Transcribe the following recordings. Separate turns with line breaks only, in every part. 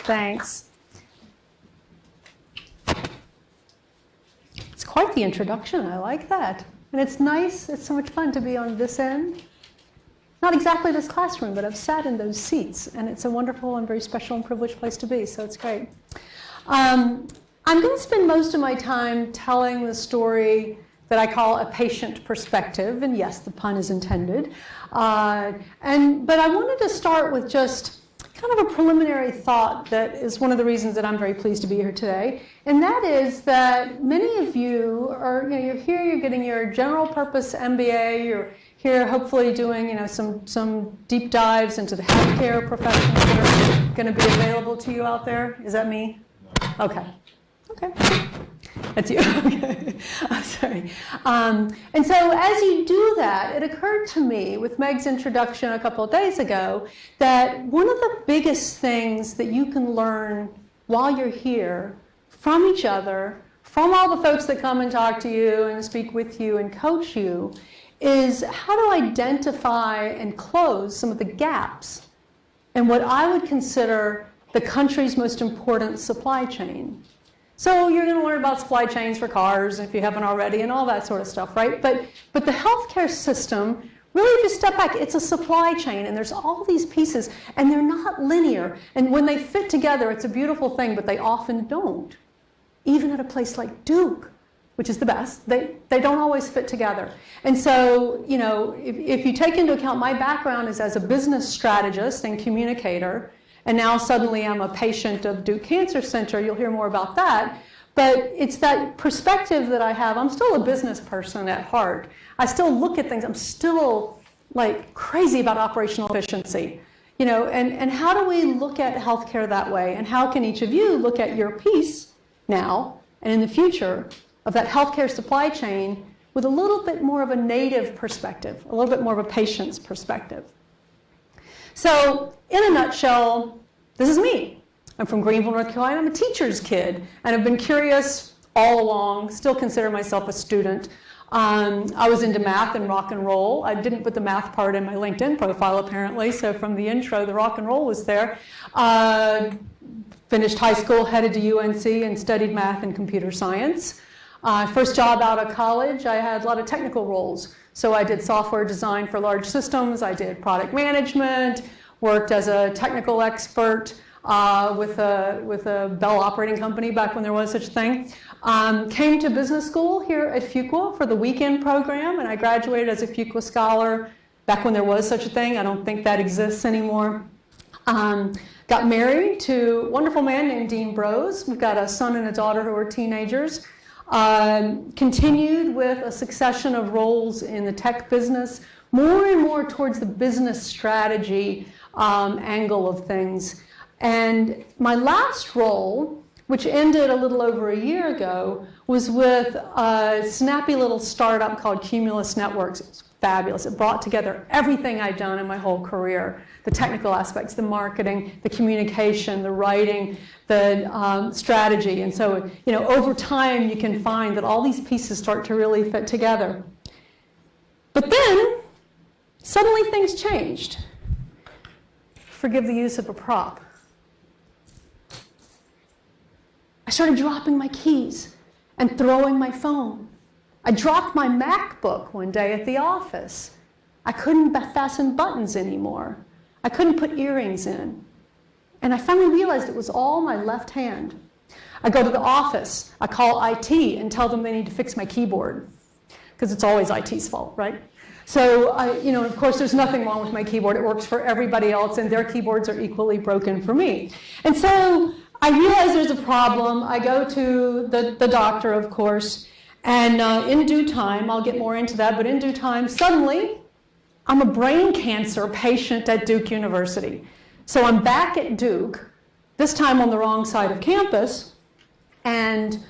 Thanks. It's quite the introduction. I like that. And it's nice. It's so much fun to be on this end. Not exactly this classroom, but I've sat in those seats. And it's a wonderful and very special and privileged place to be. So it's great. I'm going to spend most of my time telling the story that I call a patient perspective. And yes, the pun is intended. But I wanted to start with just kind of a preliminary thought that is one of the reasons that I'm very pleased to be here today. And that is that many of you are, you're here, you're getting your general purpose MBA, you're here hopefully doing, some deep dives into the healthcare professions that are going to be available to you out there. Is that me? Okay. Okay. That's you. Okay. I'm sorry. And so as you do that, it occurred to me with Meg's introduction a couple of days ago that one of the biggest things that you can learn while you're here from each other, from all the folks that come and talk to you and speak with you and coach you, is how to identify and close some of the gaps in what I would consider the country's most important supply chain. So you're going to learn about supply chains for cars if you haven't already and all that sort of stuff, right? But the healthcare system, really if you step back, it's a supply chain and there's all these pieces and they're not linear. And when they fit together, it's a beautiful thing, but they often don't. Even at a place like Duke, which is the best, they don't always fit together. And so, if you take into account my background is as a business strategist and communicator, and now suddenly I'm a patient of Duke Cancer Center. You'll hear more about that. But it's that perspective that I have. I'm still a business person at heart. I still look at things. I'm still like crazy about operational efficiency. And how do we look at healthcare that way? And how can each of you look at your piece now and in the future of that healthcare supply chain with a little bit more of a native perspective, a little bit more of a patient's perspective? So, in a nutshell, this is me. I'm from Greenville, North Carolina. I'm a teacher's kid, and I've been curious all along, still consider myself a student. I was into math and rock and roll. I didn't put the math part in my LinkedIn profile, apparently, so from the intro, the rock and roll was there. Finished high school, headed to UNC, and studied math and computer science. First job out of college, I had a lot of technical roles. So I did software design for large systems, I did product management, worked as a technical expert with a Bell operating company back when there was such a thing. Came to business school here at Fuqua for the weekend program, and I graduated as a Fuqua scholar back when there was such a thing. I don't think that exists anymore. Got married to a wonderful man named Dean Brose. We've got a son and a daughter who are teenagers. Continued with a succession of roles in the tech business, more and more towards the business strategy angle of things. And my last role, which ended a little over a year ago, was with a snappy little startup called Cumulus Networks. It was fabulous. It brought together everything I'd done in my whole career, the technical aspects, the marketing, the communication, the writing, the strategy. And so, over time, you can find that all these pieces start to really fit together. But then, suddenly things changed. Forgive the use of a prop. I started dropping my keys and throwing my phone. I dropped my MacBook one day at the office. I couldn't fasten buttons anymore. I couldn't put earrings in. And I finally realized it was all my left hand. I go to the office, I call IT and tell them they need to fix my keyboard, because it's always IT's fault, right? So, of course, there's nothing wrong with my keyboard. It works for everybody else, and their keyboards are equally broken for me. And so I realize there's a problem. I go to the doctor, of course, and in due time, I'll get more into that, but in due time, suddenly, I'm a brain cancer patient at Duke University. So I'm back at Duke, this time on the wrong side of campus, and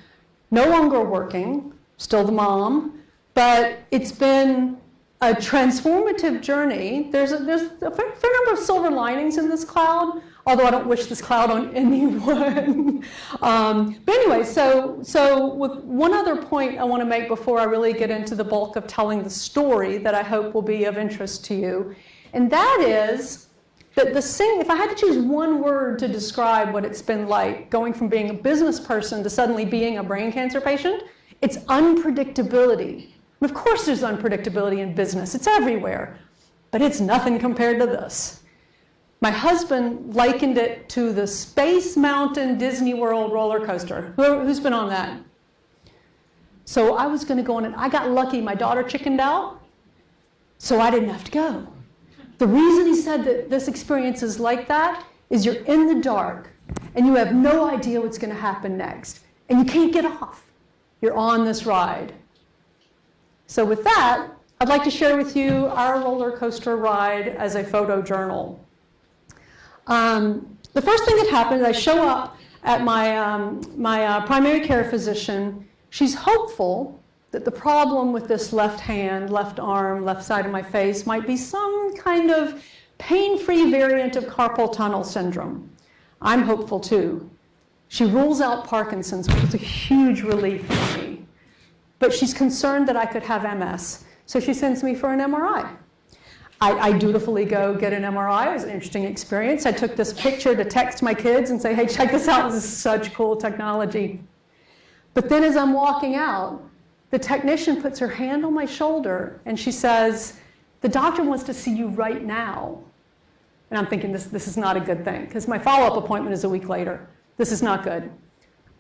no longer working, still the mom, but it's been a transformative journey. There's a fair number of silver linings in this cloud, although I don't wish this cloud on anyone. But anyway, so with one other point I want to make before I really get into the bulk of telling the story that I hope will be of interest to you, and that is if I had to choose one word to describe what it's been like going from being a business person to suddenly being a brain cancer patient, it's unpredictability. Of course there's unpredictability in business. It's everywhere. But it's nothing compared to this. My husband likened it to the Space Mountain Disney World roller coaster. Who's been on that? So I was going to go on it. I got lucky. My daughter chickened out, so I didn't have to go. The reason he said that this experience is like that is you're in the dark, and you have no idea what's going to happen next, and you can't get off. You're on this ride. So with that, I'd like to share with you our roller coaster ride as a photojournal. The first thing that happened is I show up at my primary care physician. She's hopeful that the problem with this left hand, left arm, left side of my face might be some kind of pain-free variant of carpal tunnel syndrome. I'm hopeful too. She rules out Parkinson's, which is a huge relief for me. But she's concerned that I could have MS, so she sends me for an MRI. I dutifully go get an MRI. It was an interesting experience. I took this picture to text my kids and say, hey, check this out. This is such cool technology. But then as I'm walking out, the technician puts her hand on my shoulder and she says, the doctor wants to see you right now. And I'm thinking, this is not a good thing, because my follow-up appointment is a week later. This is not good.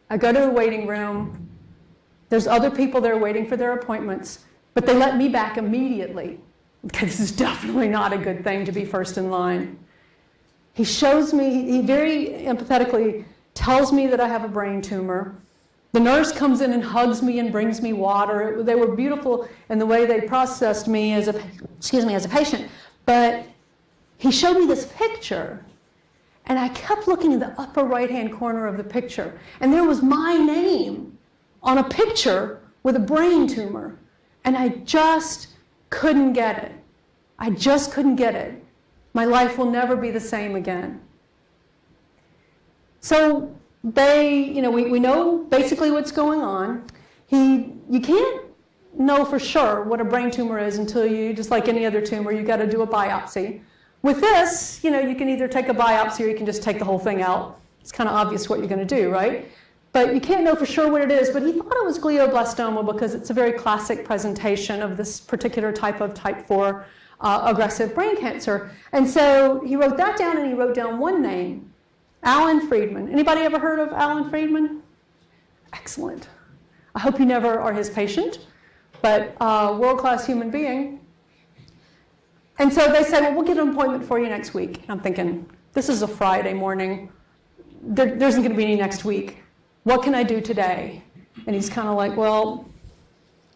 I go to the waiting room. There's other people there waiting for their appointments, but they let me back immediately. Okay, this is definitely not a good thing to be first in line. He shows me, he very empathetically tells me that I have a brain tumor. The nurse comes in and hugs me and brings me water. They were beautiful in the way they processed me as a patient. But he showed me this picture, and I kept looking in the upper right-hand corner of the picture, and there was my name on a picture with a brain tumor, and I just couldn't get it. I just couldn't get it. My life will never be the same again. So we know basically what's going on. You can't know for sure what a brain tumor is until you, just like any other tumor, you got to do a biopsy. With this, you can either take a biopsy or you can just take the whole thing out. It's kind of obvious what you're going to do, right? But you can't know for sure what it is, but he thought it was glioblastoma because it's a very classic presentation of this particular type of type 4 aggressive brain cancer. And so he wrote that down, and he wrote down one name, Alan Friedman. Anybody ever heard of Alan Friedman? Excellent. I hope you never are his patient, but world-class human being. And so they said, well, we'll get an appointment for you next week. And I'm thinking, this is a Friday morning. There isn't going to be any next week. What can I do today? And he's kind of like, well,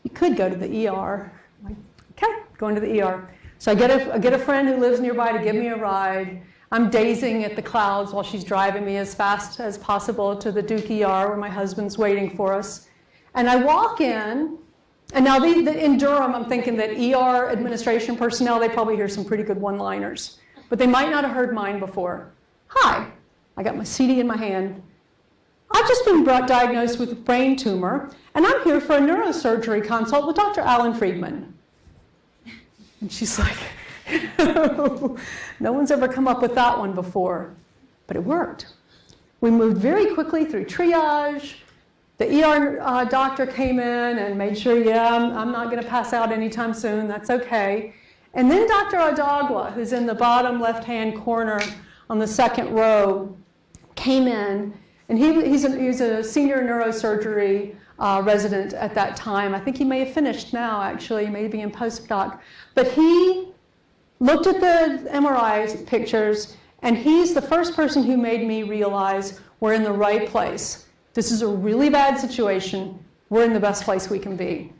you could go to the ER. I'm like, okay, going to the ER. So I get a friend who lives nearby to give me a ride. I'm dazing at the clouds while she's driving me as fast as possible to the Duke ER where my husband's waiting for us. And I walk in, and now in Durham, I'm thinking that ER administration personnel, they probably hear some pretty good one-liners. But they might not have heard mine before. Hi, I got my CD in my hand. I've just been diagnosed with a brain tumor, and I'm here for a neurosurgery consult with Dr. Alan Friedman. And she's like, no one's ever come up with that one before. But it worked. We moved very quickly through triage. The ER doctor came in and made sure, I'm not going to pass out anytime soon. That's okay. And then Dr. Adagwa, who's in the bottom left-hand corner on the second row, came in. And he's a senior neurosurgery resident at that time. I think he may have finished now, actually, maybe in postdoc. But he looked at the MRI pictures, and he's the first person who made me realize we're in the right place. This is a really bad situation. We're in the best place we can be.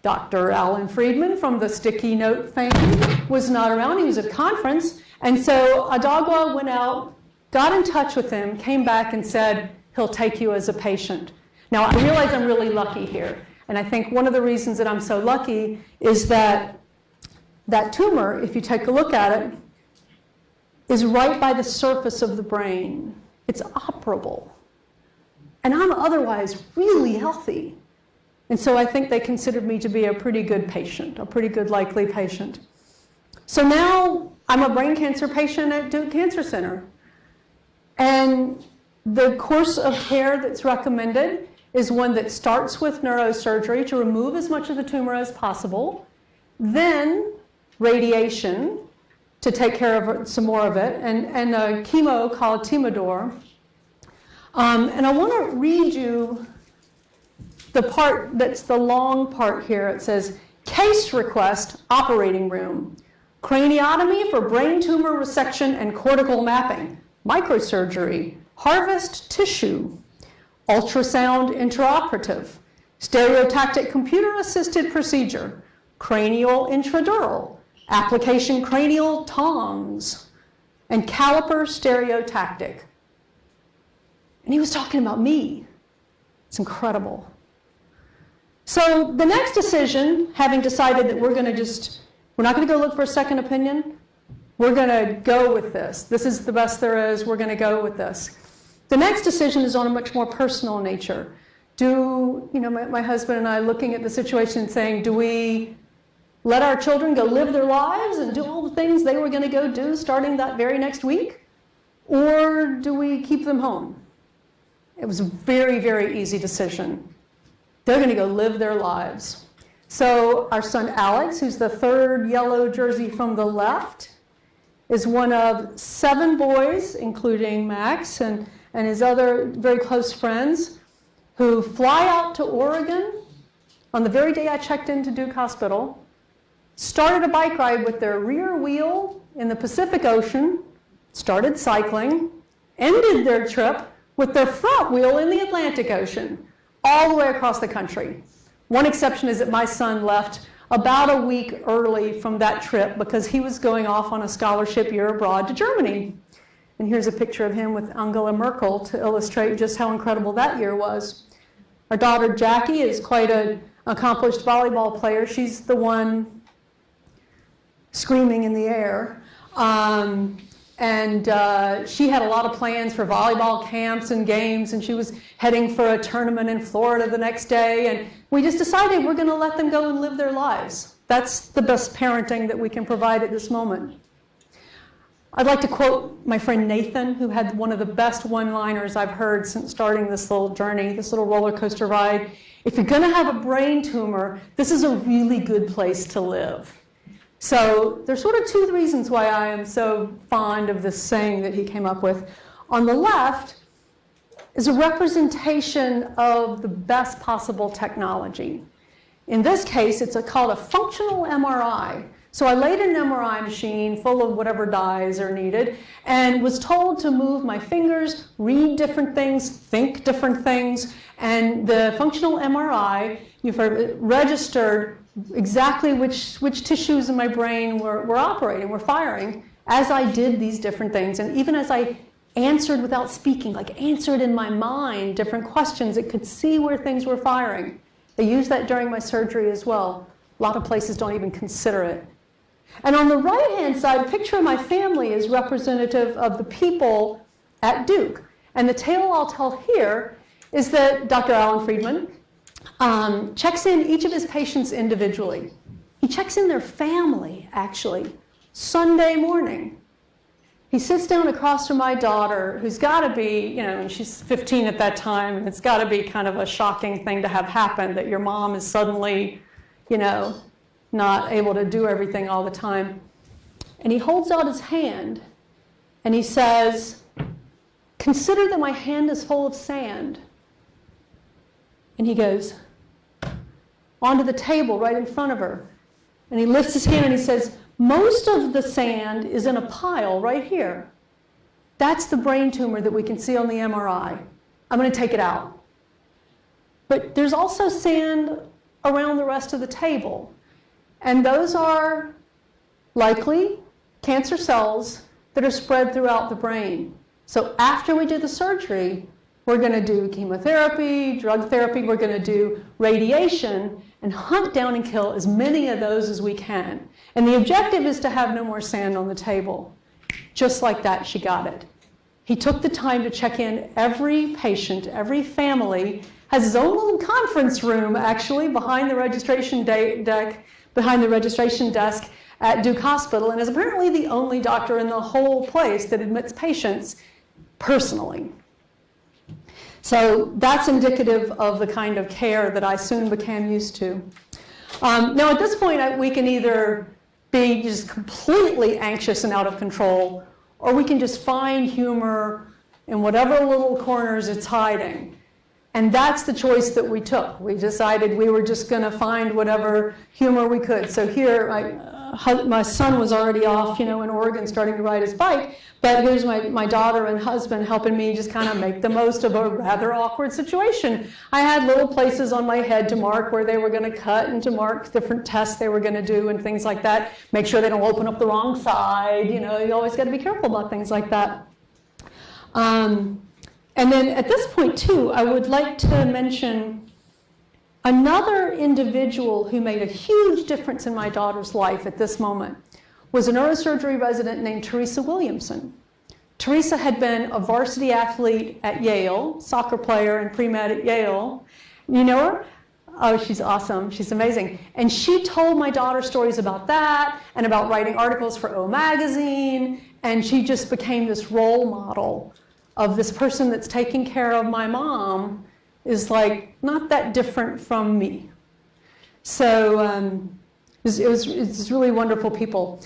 Dr. Alan Friedman from the sticky note fame was not around. He was at a conference. And so Adagwa went out, got in touch with him, came back and said, he'll take you as a patient. Now, I realize I'm really lucky here. And I think one of the reasons that I'm so lucky is that that tumor, if you take a look at it, is right by the surface of the brain. It's operable. And I'm otherwise really healthy. And so I think they considered me to be a pretty good patient, a pretty good likely patient. So now I'm a brain cancer patient at Duke Cancer Center. And the course of care that's recommended is one that starts with neurosurgery to remove as much of the tumor as possible, then radiation to take care of some more of it, and a chemo called Temodar. And I want to read you the part that's the long part here. It says, case request, operating room, craniotomy for brain tumor resection and cortical mapping, microsurgery, harvest tissue, ultrasound intraoperative, stereotactic computer-assisted procedure, cranial intradural, application cranial tongs, and caliper stereotactic. And he was talking about me. It's incredible. So the next decision, having decided that we're not going to go look for a second opinion, we're going to go with this. This is the best there is. We're going to go with this. The next decision is on a much more personal nature. My husband and I looking at the situation and saying, do we let our children go live their lives and do all the things they were going to go do starting that very next week? Or do we keep them home? It was a very, very easy decision. They're going to go live their lives. So our son Alex, who's the third yellow jersey from the left, is one of 7 boys, including Max and his other very close friends, who fly out to Oregon on the very day I checked into Duke Hospital, started a bike ride with their rear wheel in the Pacific Ocean, started cycling, ended their trip with their front wheel in the Atlantic Ocean, all the way across the country. One exception is that my son left about a week early from that trip because he was going off on a scholarship year abroad to Germany. And here's a picture of him with Angela Merkel to illustrate just how incredible that year was. Our daughter Jackie is quite an accomplished volleyball player. She's the one screaming in the air. She had a lot of plans for volleyball camps and games, and she was heading for a tournament in Florida the next day, and we just decided we're going to let them go and live their lives. That's the best parenting that we can provide at this moment. I'd like to quote my friend Nathan, who had one of the best one-liners I've heard since starting this little journey, this little roller coaster ride. If you're going to have a brain tumor, this is a really good place to live. So there's sort of 2 reasons why I am so fond of this saying that he came up with. On the left is a representation of the best possible technology. In this case, it's called a functional MRI. So I laid in an MRI machine full of whatever dyes are needed and was told to move my fingers, read different things, think different things, and the functional MRI registered exactly which tissues in my brain were operating, were firing, as I did these different things. And even as I answered without speaking, like answered in my mind different questions, it could see where things were firing. They used that during my surgery as well. A lot of places don't even consider it. And on the right-hand side, a picture of my family is representative of the people at Duke. And the tale I'll tell here is that Dr. Alan Friedman checks in each of his patients individually. He checks in their family, actually, Sunday morning. He sits down across from my daughter, who's got to be, and she's 15 at that time, and it's got to be kind of a shocking thing to have happen, that your mom is suddenly, not able to do everything all the time. And he holds out his hand, and he says, "Consider that my hand is full of sand." And he goes onto the table right in front of her. And he lifts his hand and he says, "Most of the sand is in a pile right here. That's the brain tumor that we can see on the MRI. I'm going to take it out. But there's also sand around the rest of the table. And those are likely cancer cells that are spread throughout the brain. So after we do the surgery, we're going to do chemotherapy, drug therapy, we're going to do radiation, and hunt down and kill as many of those as we can. And the objective is to have no more sand on the table." Just like that, she got it. He took the time to check in every patient, every family, has his own little conference room, actually, behind the registration deck, behind the registration desk at Duke Hospital and is apparently the only doctor in the whole place that admits patients personally. So that's indicative of the kind of care that I soon became used to. Now at this point, we can either be just completely anxious and out of control, or we can just find humor in whatever little corners it's hiding. And that's the choice that we took. We decided we were just going to find whatever humor we could. So here, my son was already off, in Oregon starting to ride his bike, but here's my daughter and husband helping me just kind of make the most of a rather awkward situation. I had little places on my head to mark where they were going to cut and to mark different tests they were going to do and things like that. Make sure they don't open up the wrong side. You always got to be careful about things like that. And then at this point, too, I would like to mention another individual who made a huge difference in my daughter's life at this moment was a neurosurgery resident named Teresa Williamson. Teresa had been a varsity athlete at Yale, soccer player and pre-med at Yale. You know her? Oh, she's awesome. She's amazing. And she told my daughter stories about that and about writing articles for O Magazine, and she just became this role model of this person that's taking care of my mom is like not that different from me. So it's really wonderful people.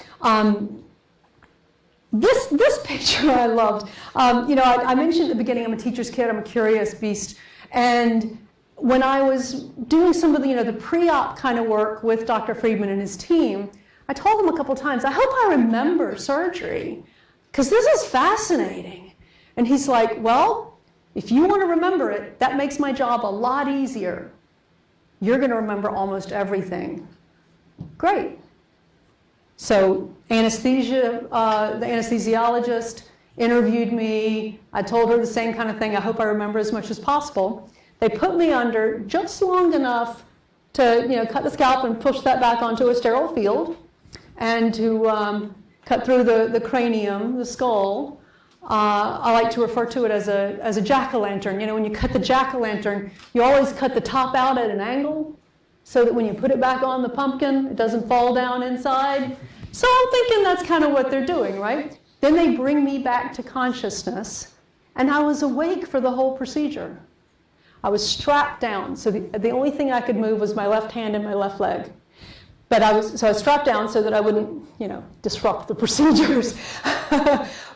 This picture I loved. I mentioned at the beginning I'm a teacher's kid, I'm a curious beast. And when I was doing some of the pre-op kind of work with Dr. Friedman and his team, I told him a couple times, I hope I remember surgery, because this is fascinating. And he's like, well, if you want to remember it, that makes my job a lot easier. You're going to remember almost everything. Great. So anesthesia, the anesthesiologist interviewed me. I told her the same kind of thing. I hope I remember as much as possible. They put me under just long enough to cut the scalp and push that back onto a sterile field and to cut through the cranium, the skull. I like to refer to it as a jack-o'-lantern. When you cut the jack-o'-lantern, you always cut the top out at an angle so that when you put it back on the pumpkin, it doesn't fall down inside. So I'm thinking that's kind of what they're doing, right? Then they bring me back to consciousness, and I was awake for the whole procedure. I was strapped down, so the only thing I could move was my left hand and my left leg. But I was strapped down so that I wouldn't, disrupt the procedures.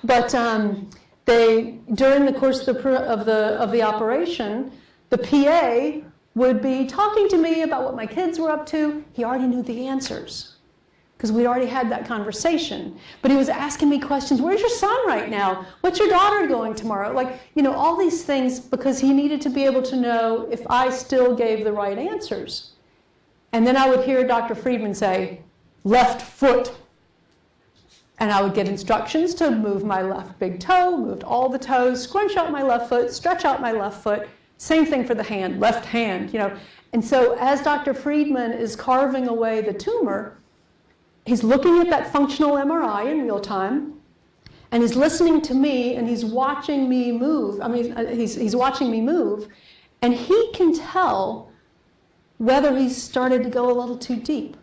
But during the course of the operation, the PA would be talking to me about what my kids were up to. He already knew the answers because we'd already had that conversation. But he was asking me questions. Where's your son right now? What's your daughter going tomorrow? All these things because he needed to be able to know if I still gave the right answers. And then I would hear Dr. Friedman say, left foot. And I would get instructions to move my left big toe, moved all the toes, scrunch out my left foot, stretch out my left foot. Same thing for the hand, left hand, And so as Dr. Friedman is carving away the tumor, he's looking at that functional MRI in real time, and he's listening to me, and he's watching me move. He's watching me move, and he can tell whether he started to go a little too deep.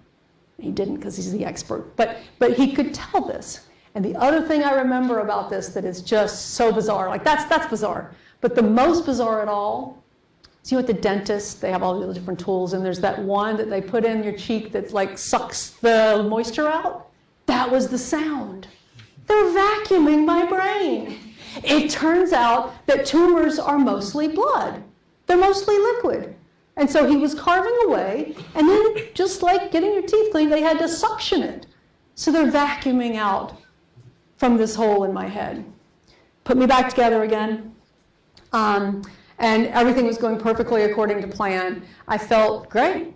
He didn't because he's the expert, but he could tell this. And the other thing I remember about this that is just so bizarre, that's bizarre, but the most bizarre at all is at the dentist, they have all the different tools, and there's that one that they put in your cheek that sucks the moisture out. That was the sound. They're vacuuming my brain. It turns out that tumors are mostly blood. They're mostly liquid. And so he was carving away, and then just like getting your teeth cleaned, they had to suction it. So they're vacuuming out from this hole in my head. Put me back together again, and everything was going perfectly according to plan. I felt great.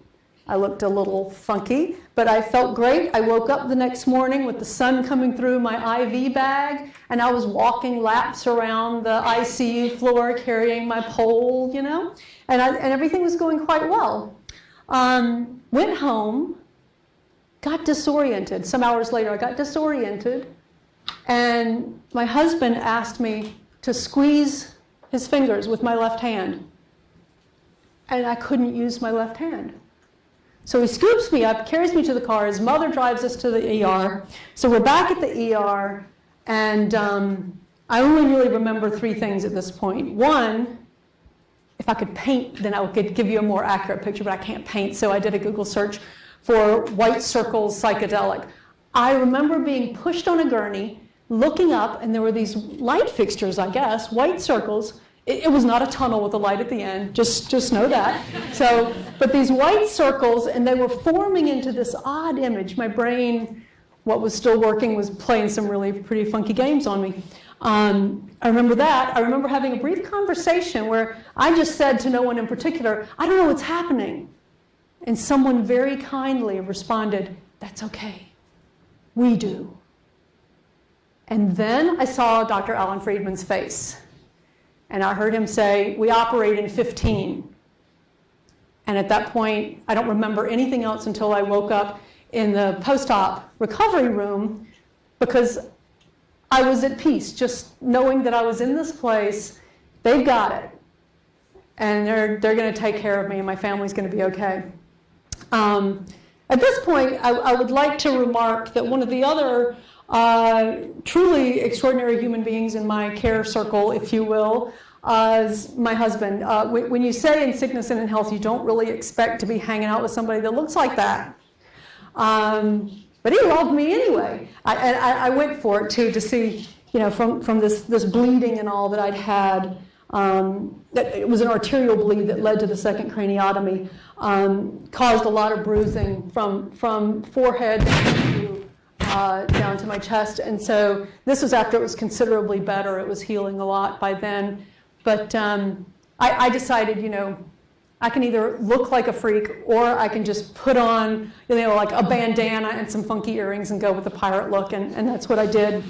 I looked a little funky, but I felt great. I woke up the next morning with the sun coming through my IV bag, and I was walking laps around the ICU floor carrying my pole, and everything was going quite well. Went home, got disoriented. Some hours later, I got disoriented, and my husband asked me to squeeze his fingers with my left hand, and I couldn't use my left hand. So he scoops me up, carries me to the car. His mother drives us to the ER. So we're back at the ER, and I only really remember 3 things at this point. One, if I could paint, then I could give you a more accurate picture, but I can't paint, so I did a Google search for white circles psychedelic. I remember being pushed on a gurney, looking up, and there were these light fixtures, I guess, white circles. It was not a tunnel with a light at the end, just know that. So, but these white circles, and they were forming into this odd image. My brain, what was still working, was playing some really pretty funky games on me. I remember that. I remember having a brief conversation where I just said to no one in particular, I don't know what's happening. And someone very kindly responded, that's okay. We do. And then I saw Dr. Alan Friedman's face. And I heard him say, we operate in 15. And at that point, I don't remember anything else until I woke up in the post-op recovery room, because I was at peace, just knowing that I was in this place. They've got it. And they're going to take care of me, and my family's going to be okay. At this point, I would like to remark that one of the other truly extraordinary human beings in my care circle, if you will, is my husband. When you say in sickness and in health, you don't really expect to be hanging out with somebody that looks like that. But he loved me anyway. I went for it too, to see, from this bleeding and all that I'd had. That it was an arterial bleed that led to the second craniotomy, caused a lot of bruising from forehead down to my chest. And so this was after it was considerably better. It was healing a lot by then. But I decided, I can either look like a freak, or I can just put on, like a bandana and some funky earrings and go with the pirate look, and that's what I did.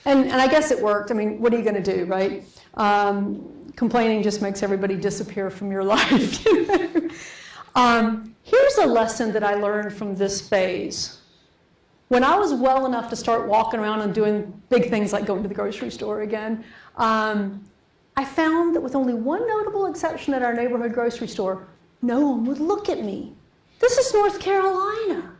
And I guess it worked. I mean, what are you going to do, right? Complaining just makes everybody disappear from your life. Here's a lesson that I learned from this phase. When I was well enough to start walking around and doing big things like going to the grocery store again, I found that with only one notable exception at our neighborhood grocery store, no one would look at me. This is North Carolina.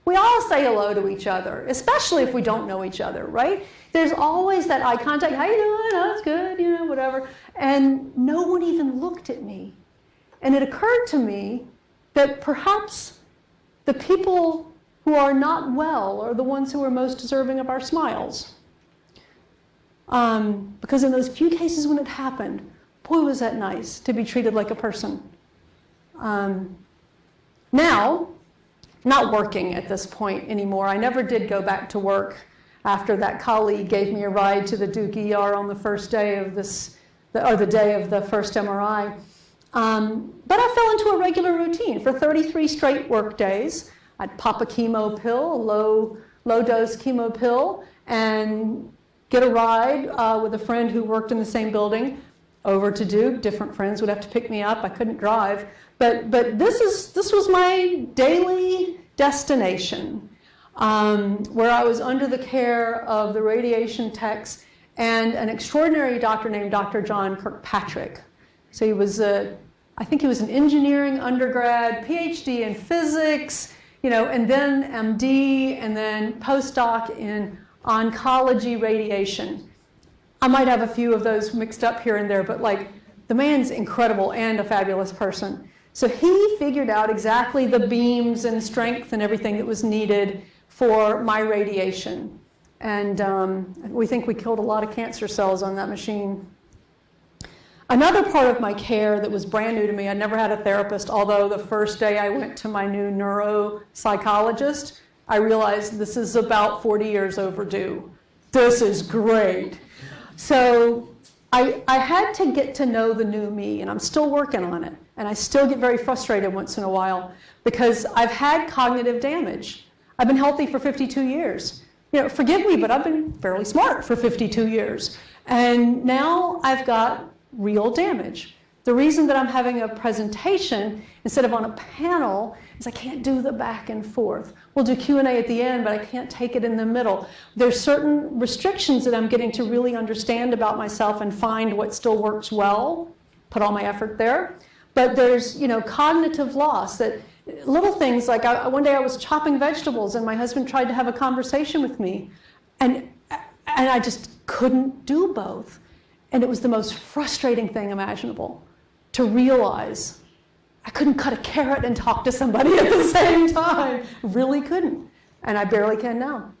We all say hello to each other, especially if we don't know each other, right? There's always that eye contact. How you doing? Oh, it's good, whatever. And no one even looked at me. And it occurred to me that perhaps the people who are not well are the ones who are most deserving of our smiles. Because in those few cases when it happened, boy, was that nice to be treated like a person. Now, not working at this point anymore. I never did go back to work after that colleague gave me a ride to the Duke ER on the first day of the day of the first MRI. But I fell into a regular routine. For 33 straight work days, I'd pop a chemo pill, a low-dose chemo pill, and get a ride with a friend who worked in the same building over to Duke. Different friends would have to pick me up. I couldn't drive. But this was my daily destination, where I was under the care of the radiation techs and an extraordinary doctor named Dr. John Kirkpatrick. So he was I think he was an engineering undergrad, PhD in physics, and then MD, and then postdoc in oncology radiation. I might have a few of those mixed up here and there, but the man's incredible and a fabulous person. So he figured out exactly the beams and strength and everything that was needed for my radiation. And we think we killed a lot of cancer cells on that machine. Another part of my care that was brand new to me, I never had a therapist, although the first day I went to my new neuropsychologist, I realized this is about 40 years overdue. This is great. So I had to get to know the new me, and I'm still working on it. And I still get very frustrated once in a while because I've had cognitive damage. I've been healthy for 52 years. Forgive me, but I've been fairly smart for 52 years. And now I've got real damage. The reason that I'm having a presentation instead of on a panel is I can't do the back and forth. We'll do Q&A at the end, but I can't take it in the middle. There's certain restrictions that I'm getting to really understand about myself and find what still works well, put all my effort there. But there's, cognitive loss that Little things like one day I was chopping vegetables and my husband tried to have a conversation with me, and I just couldn't do both. And it was the most frustrating thing imaginable to realize I couldn't cut a carrot and talk to somebody at the same time. Really couldn't. And I barely can now.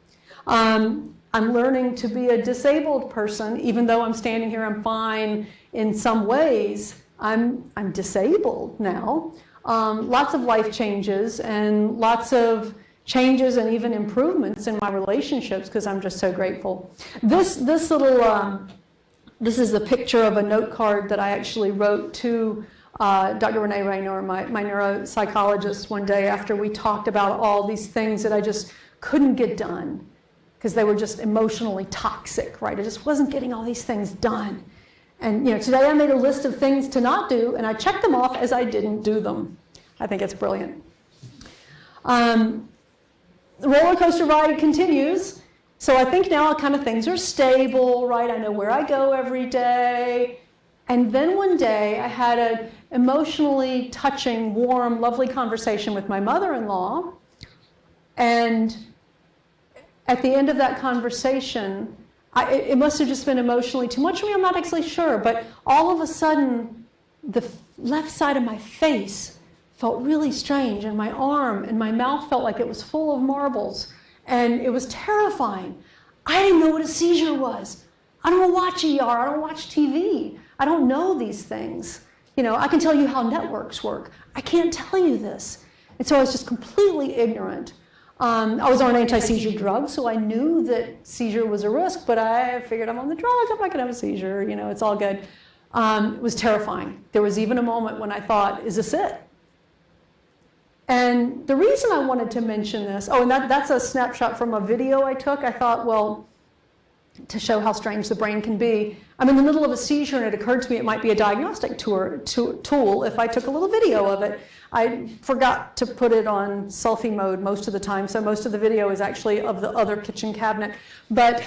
I'm learning to be a disabled person. Even though I'm standing here, I'm fine in some ways. I'm disabled now. Lots of life changes and lots of changes and even improvements in my relationships because I'm just so grateful. This is a picture of a note card that I actually wrote to Dr. Renee Raynor, my neuropsychologist, one day after we talked about all these things that I just couldn't get done because they were just emotionally toxic, right? I just wasn't getting all these things done. And today I made a list of things to not do, and I checked them off as I didn't do them. I think it's brilliant. The roller coaster ride continues. So I think now kind of things are stable, right? I know where I go every day. And then one day I had an emotionally touching, warm, lovely conversation with my mother-in-law. And at the end of that conversation, it must have just been emotionally too much for me. I'm not actually sure. But all of a sudden, the left side of my face felt really strange. And my arm and my mouth felt like it was full of marbles. And it was terrifying. I didn't know what a seizure was. I don't watch ER. I don't watch TV. I don't know these things. I can tell you how networks work. I can't tell you this. And so I was just completely ignorant. I was on anti-seizure drugs, so I knew that seizure was a risk, but I figured I'm on the drug. I'm not going to have a seizure. It's all good. It was terrifying. There was even a moment when I thought, is this it? And the reason I wanted to mention this, and that's a snapshot from a video I took. I thought, well, to show how strange the brain can be. I'm in the middle of a seizure, and it occurred to me it might be a diagnostic tool if I took a little video of it. I forgot to put it on selfie mode most of the time, so most of the video is actually of the other kitchen cabinet. But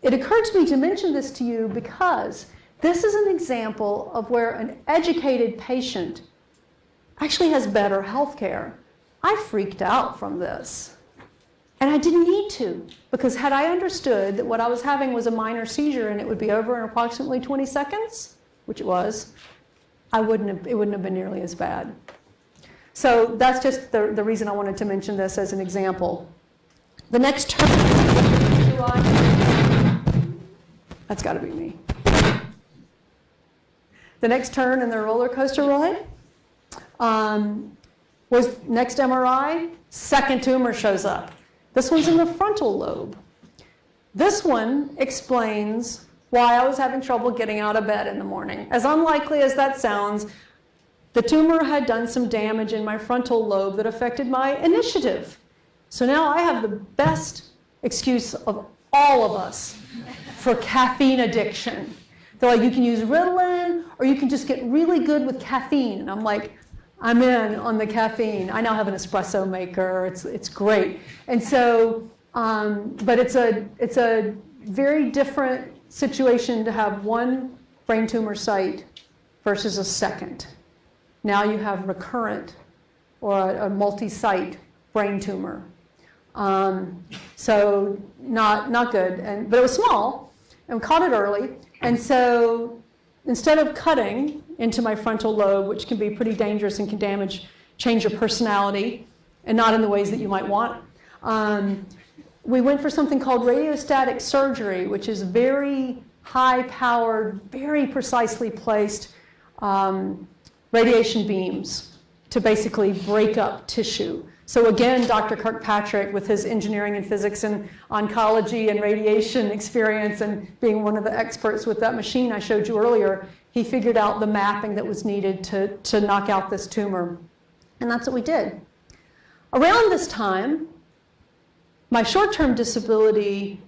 it occurred to me to mention this to you because this is an example of where an educated patient actually has better health care. I freaked out from this. And I didn't need to, because had I understood that what I was having was a minor seizure and it would be over in approximately 20 seconds, which it was, it wouldn't have been nearly as bad. So that's just the reason I wanted to mention this as an example. The next turn, that's got to be me. The next turn in the roller coaster ride was next MRI, second tumor shows up. This one's in the frontal lobe. This one explains why I was having trouble getting out of bed in the morning. As unlikely as that sounds, the tumor had done some damage in my frontal lobe that affected my initiative. So now I have the best excuse of all of us for caffeine addiction. They're like, you can use Ritalin, or you can just get really good with caffeine. And I'm like, I'm in on the caffeine. I now have an espresso maker. It's great. And so, but it's a very different situation to have one brain tumor site versus a second. Now you have recurrent or a multi-site brain tumor. So not good. But it was small, and we caught it early. And so instead of cutting into my frontal lobe, which can be pretty dangerous and can change your personality, and not in the ways that you might want, we went for something called radiostatic surgery, which is very high-powered, very precisely placed radiation beams to basically break up tissue. So again, Dr. Kirkpatrick, with his engineering and physics and oncology and radiation experience and being one of the experts with that machine I showed you earlier, he figured out the mapping that was needed to knock out this tumor. And that's what we did. Around this time, my short-term disability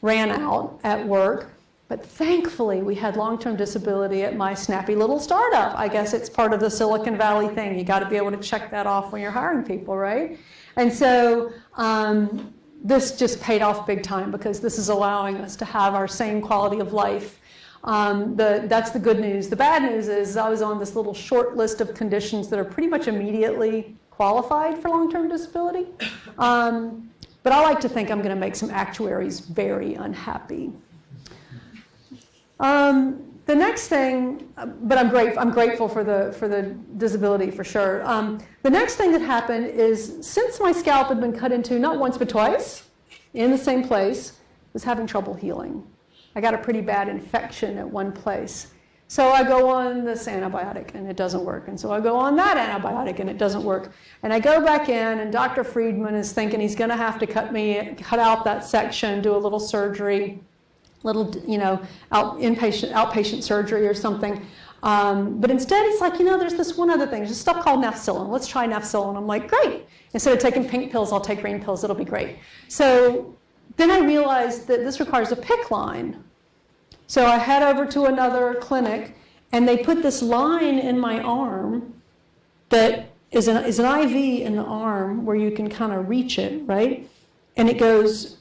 ran out at work, but thankfully we had long-term disability at my snappy little startup. I guess it's part of the Silicon Valley thing. You got to be able to check that off when you're hiring people, right? And so this just paid off big time because this is allowing us to have our same quality of life. That's the good news. The bad news is I was on this little short list of conditions that are pretty much immediately qualified for long-term disability. But I like to think I'm going to make some actuaries very unhappy. The next thing, but I'm grateful for the disability for sure. The next thing that happened is, since my scalp had been cut into not once but twice in the same place, was having trouble healing. I got a pretty bad infection at one place. So I go on this antibiotic and it doesn't work. And so I go on that antibiotic and it doesn't work. And I go back in and Dr. Friedman is thinking he's going to have to cut out that section, do a little surgery, outpatient surgery or something. But instead he's like, there's this one other thing. There's stuff called nafcillin. Let's try nafcillin. I'm like, great. Instead of taking pink pills, I'll take green pills. It'll be great. So then I realized that this requires a PICC line. So I head over to another clinic, and they put this line in my arm that is an IV in the arm where you can kind of reach it, right? And it goes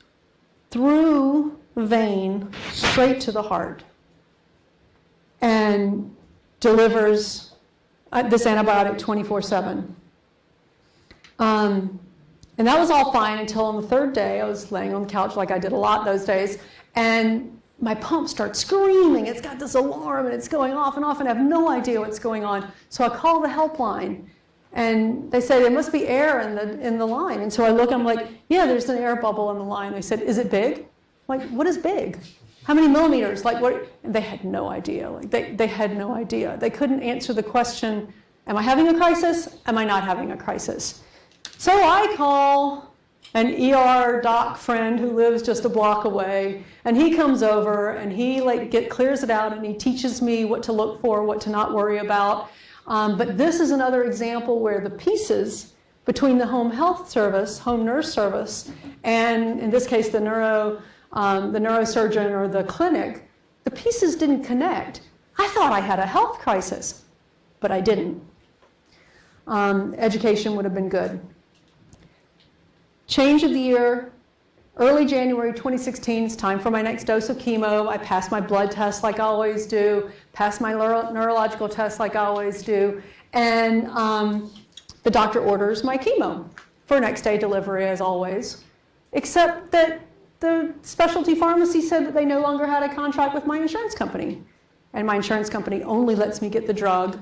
through the vein straight to the heart and delivers this antibiotic 24/7. And that was all fine until on the third day, I was laying on the couch like I did a lot those days, and my pump starts screaming. It's got this alarm, and it's going off, and I have no idea what's going on. So I call the helpline, and they say there must be air in the line. And so I look, and I'm like, yeah, there's an air bubble in the line. They said, is it big? I'm like, what is big? How many millimeters? Like what? And they had no idea. Like they had no idea. They couldn't answer the question, am I having a crisis? Am I not having a crisis? So I call an ER doc friend who lives just a block away, and he comes over and he clears it out, and he teaches me what to look for, what to not worry about. But this is another example where the pieces between the home health service, home nurse service, and in this case the neurosurgeon or the clinic, the pieces didn't connect. I thought I had a health crisis, but I didn't. Education would have been good. Change of the year, early January 2016, it's time for my next dose of chemo. I pass my blood test like I always do, pass my neurological test like I always do, and the doctor orders my chemo for next day delivery as always, except that the specialty pharmacy said that they no longer had a contract with my insurance company, and my insurance company only lets me get the drug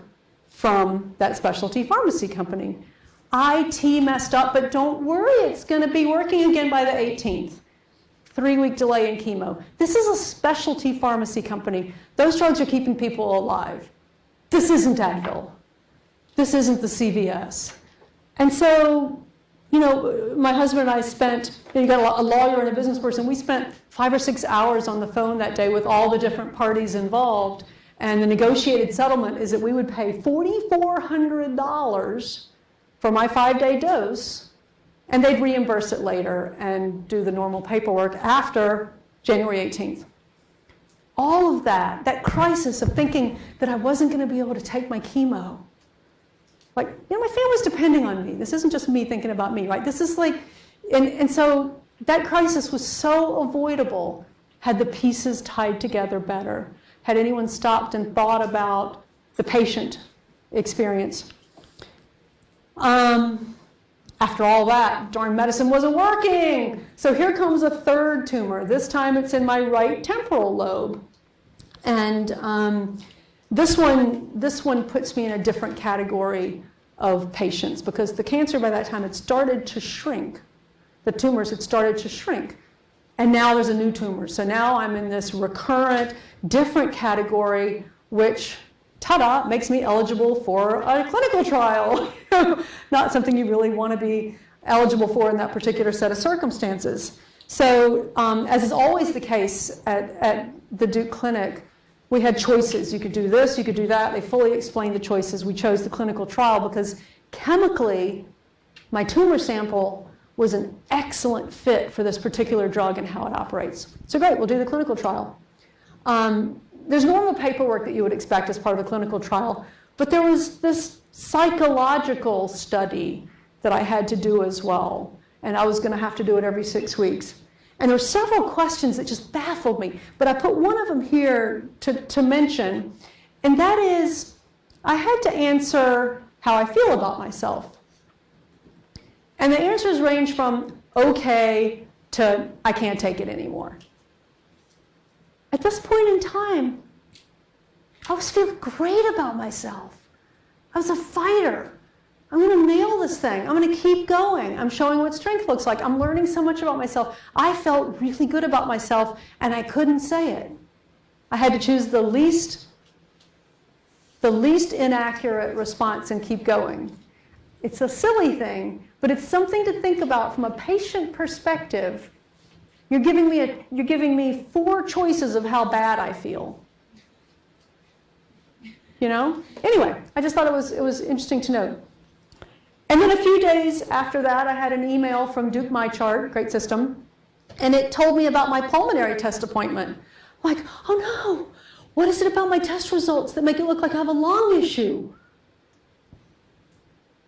from that specialty pharmacy company. IT messed up, but don't worry, it's going to be working again by the 18th. 3-week delay in chemo. This is a specialty pharmacy company. Those drugs are keeping people alive. This isn't Advil. This isn't the CVS. And so, my husband and I spent, you got a lawyer and a business person, we spent 5 or 6 hours on the phone that day with all the different parties involved, and the negotiated settlement is that we would pay $4,400 for my 5-day dose, and they'd reimburse it later and do the normal paperwork after January 18th. All of that crisis of thinking that I wasn't going to be able to take my chemo. My family's depending on me. This isn't just me thinking about me, right? This is and so that crisis was so avoidable had the pieces tied together better, had anyone stopped and thought about the patient experience. After all that, darn medicine wasn't working. So here comes a third tumor. This time it's in my right temporal lobe. And this one puts me in a different category of patients because the cancer by that time had started to shrink. The tumors had started to shrink. And now there's a new tumor. So now I'm in this recurrent, different category, which ta-da, makes me eligible for a clinical trial. Not something you really want to be eligible for in that particular set of circumstances. So as is always the case at the Duke Clinic, we had choices. You could do this, you could do that. They fully explained the choices. We chose the clinical trial because chemically, my tumor sample was an excellent fit for this particular drug and how it operates. So great, we'll do the clinical trial. There's normal paperwork that you would expect as part of a clinical trial, but there was this psychological study that I had to do as well, and I was going to have to do it every 6 weeks. And there were several questions that just baffled me. But I put one of them here to mention, and that is, I had to answer how I feel about myself. And the answers range from okay to I can't take it anymore. At this point in time, I was feeling great about myself. I was a fighter. I'm going to nail this thing. I'm going to keep going. I'm showing what strength looks like. I'm learning so much about myself. I felt really good about myself, and I couldn't say it. I had to choose the least inaccurate response and keep going. It's a silly thing, but it's something to think about from a patient perspective. You're giving me 4 choices of how bad I feel. You know? Anyway, I just thought it was interesting to note. And then a few days after that, I had an email from Duke-Fuqua, great system, and it told me about my pulmonary test appointment. I'm like, oh no, what is it about my test results that make it look like I have a lung issue?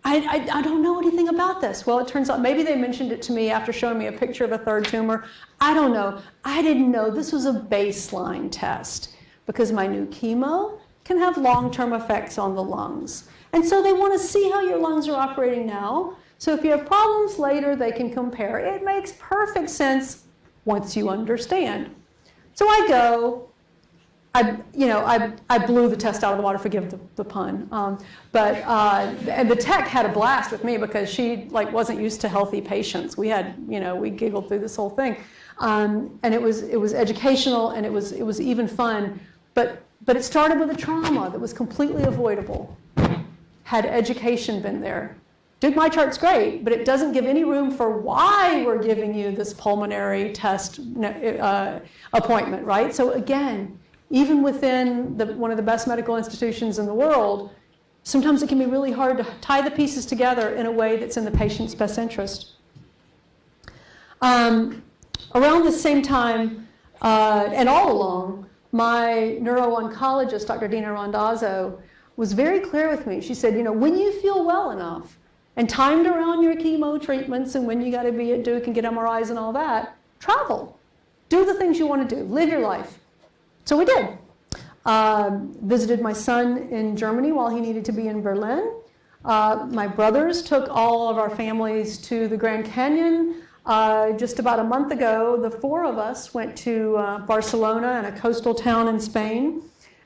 I don't know anything about this. Well, it turns out maybe they mentioned it to me after showing me a picture of a 3rd tumor. I don't know. I didn't know this was a baseline test because my new chemo can have long-term effects on the lungs. And so they want to see how your lungs are operating now. So if you have problems later, they can compare. It makes perfect sense once you understand. So I go. I blew the test out of the water, forgive the pun. And the tech had a blast with me because she wasn't used to healthy patients. We giggled through this whole thing. And it was educational and it was even fun. But it started with a trauma that was completely avoidable. Had education been there. Duke-Fuqua's great, but it doesn't give any room for why we're giving you this pulmonary test appointment, right? So again, even within one of the best medical institutions in the world, sometimes it can be really hard to tie the pieces together in a way that's in the patient's best interest. Around the same time, and all along, my neuro-oncologist, Dr. Dina Randazzo, was very clear with me. She said, when you feel well enough and timed around your chemo treatments and when you got to be at Duke and get MRIs and all that, travel. Do the things you want to do. Live your life. So we did. Visited my son in Germany while he needed to be in Berlin. My brothers took all of our families to the Grand Canyon. Just about a month ago, the 4 of us went to Barcelona and a coastal town in Spain.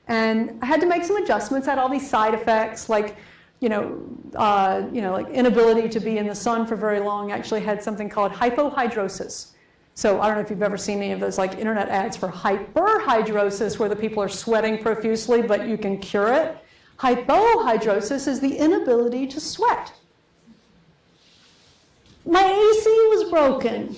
And I had to make some adjustments. I had all these side effects, like inability to be in the sun for very long. I actually had something called hypohidrosis. So I don't know if you've ever seen any of those internet ads for hyperhidrosis where the people are sweating profusely, but you can cure it. Hypohidrosis is the inability to sweat. My AC was broken,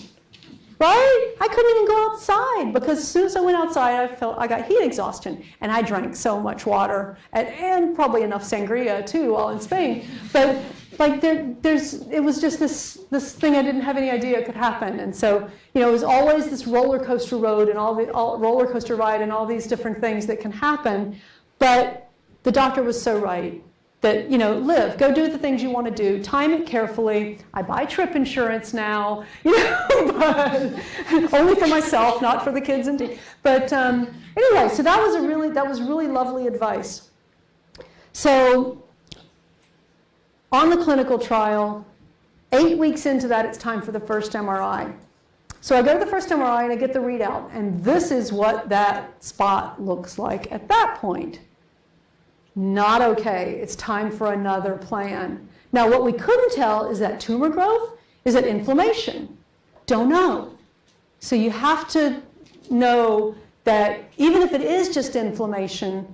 right? I couldn't even go outside because as soon as I went outside, I got heat exhaustion, and I drank so much water and probably enough sangria too while in Spain. But it was just this thing I didn't have any idea could happen, and so it was always this roller coaster road and roller coaster ride and all these different things that can happen. But the doctor was so right. That, live, go do the things you want to do, time it carefully. I buy trip insurance now, but only for myself, not for the kids indeed. But anyway, so that was really lovely advice. So on the clinical trial, 8 weeks into that, it's time for the first MRI. So I go to the first MRI and I get the readout, and this is what that spot looks like at that point. Not okay. It's time for another plan. Now, what we couldn't tell is that tumor growth, is it inflammation? Don't know. So you have to know that even if it is just inflammation,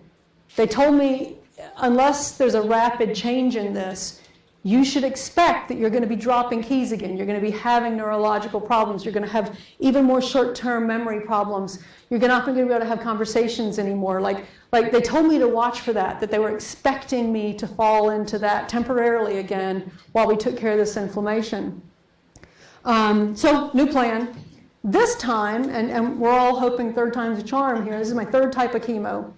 they told me unless there's a rapid change in this, you should expect that you're going to be dropping keys again. You're going to be having neurological problems. You're going to have even more short-term memory problems. You're not going to be able to have conversations anymore. Like they told me to watch for that they were expecting me to fall into that temporarily again while we took care of this inflammation. So new plan. This time, and we're all hoping 3rd time's a charm here. This is my 3rd type of chemo.